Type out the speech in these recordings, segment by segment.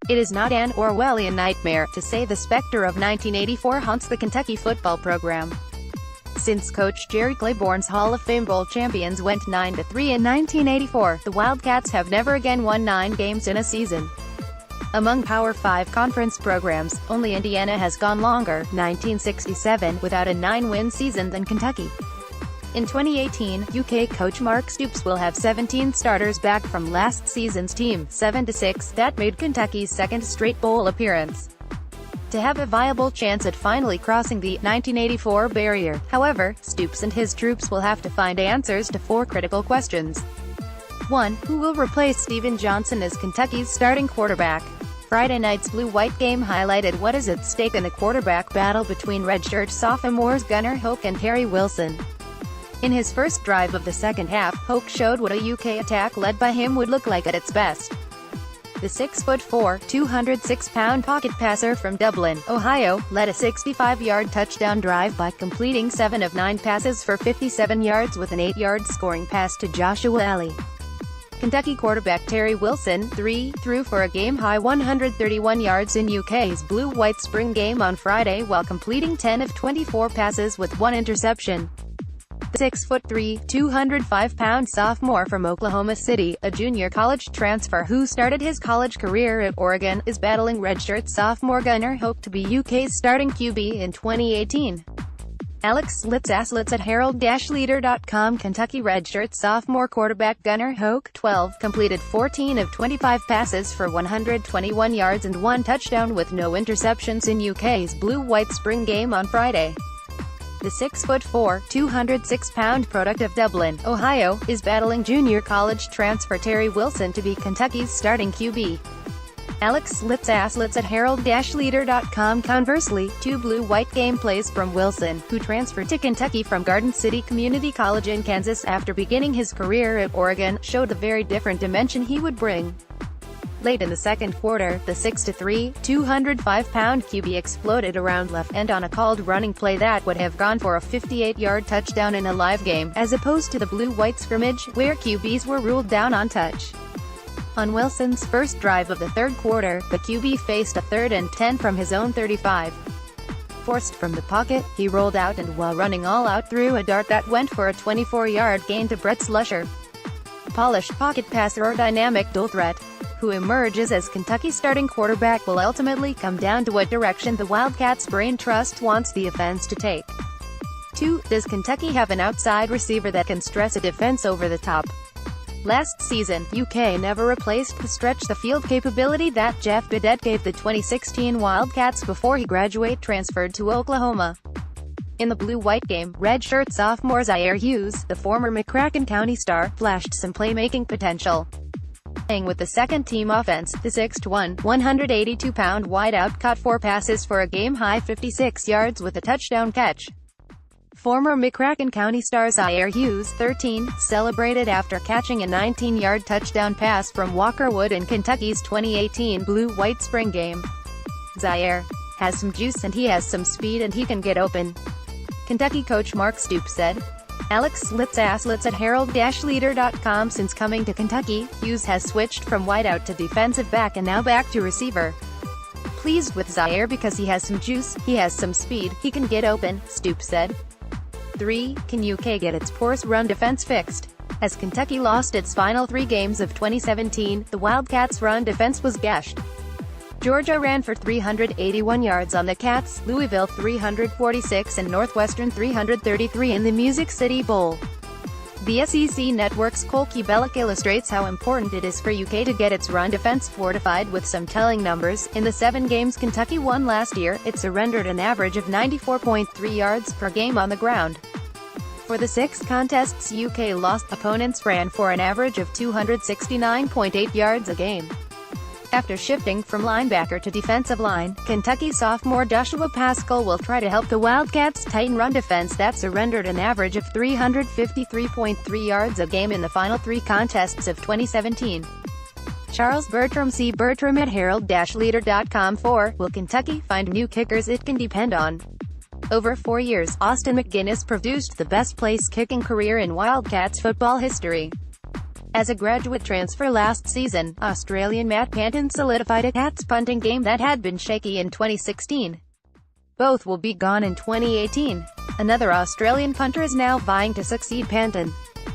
It is not an Orwellian nightmare to say the specter of 1984 haunts the Kentucky football program. Since coach Jerry Claiborne's Hall of Fame Bowl champions went 9-3 in 1984, the Wildcats have never again won 9 games in a season. Among Power 5 conference programs, only Indiana has gone longer, 1967, without a 9-win season than Kentucky. In 2018, UK coach Mark Stoops will have 17 starters back from last season's team, 7-6, that made Kentucky's second straight bowl appearance. To have a viable chance at finally crossing the 1984 barrier, however, Stoops and his troops will have to find answers to 4 critical questions. 1. Who will replace Steven Johnson as Kentucky's starting quarterback? Friday night's blue-white game highlighted what is at stake in the quarterback battle between redshirt sophomores Gunnar Hoke and Terry Wilson. In his first drive of the second half, Hoke showed what a UK attack led by him would look like at its best. The 6'4", 206-pound pocket passer from Dublin, Ohio, led a 65-yard touchdown drive by completing 7 of 9 passes for 57 yards with an 8-yard scoring pass to Joshua Alley. Kentucky quarterback Terry Wilson, 3, threw for a game-high 131 yards in UK's blue-white spring game on Friday while completing 10 of 24 passes with 1 interception. The 6'3", 205-pound sophomore from Oklahoma City, a junior college transfer who started his college career at Oregon, is battling redshirt sophomore Gunnar Hoke to be UK's starting QB in 2018. Alex Litzas at Herald-Leader.com. Kentucky redshirt sophomore quarterback Gunnar Hoke, 12, completed 14 of 25 passes for 121 yards and 1 touchdown with no interceptions in UK's blue-white spring game on Friday. The 6'4", 206-pound product of Dublin, Ohio, is battling junior college transfer Terry Wilson to be Kentucky's starting QB. Alex Litzas at Herald-Leader.com. Conversely, 2 blue-white game plays from Wilson, who transferred to Kentucky from Garden City Community College in Kansas after beginning his career at Oregon, showed a very different dimension he would bring. Late in the second quarter, the 6'3", 205-pound QB exploded around left end on a called running play that would have gone for a 58-yard touchdown in a live game, as opposed to the blue-white scrimmage, where QBs were ruled down on touch. On Wilson's first drive of the third quarter, the QB faced a 3rd and 10 from his own 35. Forced from the pocket, he rolled out and while running all out threw a dart that went for a 24-yard gain to Brett Slusher. Polished pocket passer or dynamic dual threat, who emerges as Kentucky's starting quarterback, will ultimately come down to what direction the Wildcats' brain trust wants the offense to take. 2. Does Kentucky have an outside receiver that can stress a defense over the top? Last season, UK never replaced the stretch-the-field capability that Jeff Bidette gave the 2016 Wildcats before he transferred to Oklahoma. In the blue-white game, redshirt sophomore Zaire Hughes, the former McCracken County star, flashed some playmaking potential. Playing with the second-team offense, the 6'1", 182-pound wideout caught 4 passes for a game-high 56 yards with a touchdown catch. Former McCracken County star Zaire Hughes, 13, celebrated after catching a 19-yard touchdown pass from Walker Wood in Kentucky's 2018 blue-white spring game. Zaire has some juice and he has some speed and he can get open, Kentucky coach Mark Stoops said. Alex Litzas at Herald-Leader.com. Since coming to Kentucky, Hughes has switched from wideout to defensive back and now back to receiver. Pleased with Zaire because he has some juice, he has some speed, he can get open, Stoops said. 3. Can UK get its porous run defense fixed? As Kentucky lost its final 3 games of 2017, the Wildcats' run defense was gashed. Georgia ran for 381 yards on the Cats, Louisville 346 and Northwestern 333 in the Music City Bowl. The SEC Network's Cole Bellick illustrates how important it is for UK to get its run defense fortified with some telling numbers. In the 7 games Kentucky won last year, it surrendered an average of 94.3 yards per game on the ground. For the 6 contests UK lost, opponents ran for an average of 269.8 yards a game. After shifting from linebacker to defensive line, Kentucky sophomore Joshua Paschal will try to help the Wildcats tighten run defense that surrendered an average of 353.3 yards a game in the final 3 contests of 2017. Charles Bertram at Herald-Leader.com. 4. Will Kentucky find new kickers it can depend on? Over 4 years, Austin McGinnis produced the best place kicking career in Wildcats football history. As a graduate transfer last season, Australian Matt Panton solidified a Cats punting game that had been shaky in 2016. Both will be gone in 2018. Another Australian punter is now vying to succeed Panton.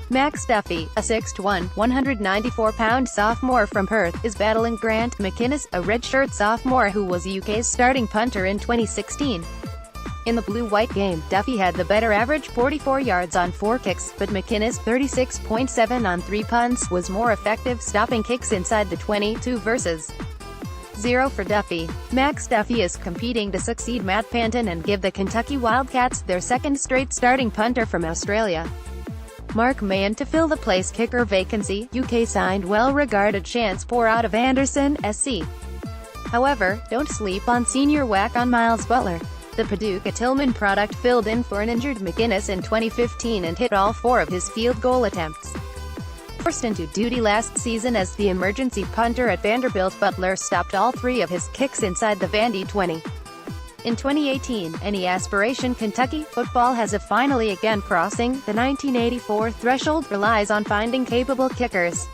Max Duffy, a 6'1", 194-pound sophomore from Perth, is battling Grant McInnes, a redshirt sophomore who was UK's starting punter in 2016. In the blue-white game, Duffy had the better average, 44 yards on 4 kicks, but McInnes, 36.7 on 3 punts, was more effective stopping kicks inside the 22 versus 0 for Duffy. Max Duffy is competing to succeed Matt Panton and give the Kentucky Wildcats their second straight starting punter from Australia. Mark Mahan to fill the place kicker vacancy. UK signed well-regarded Chance Poor out of Anderson, SC. However, don't sleep on senior whack on Miles Butler. The Paducah Tillman product filled in for an injured McInnes in 2015 and hit all 4 of his field goal attempts. Forced into duty last season as the emergency punter at Vanderbilt, Butler stopped all 3 of his kicks inside the Vandy 20. In 2018, any aspiration Kentucky football has of finally again crossing the 1984 threshold relies on finding capable kickers.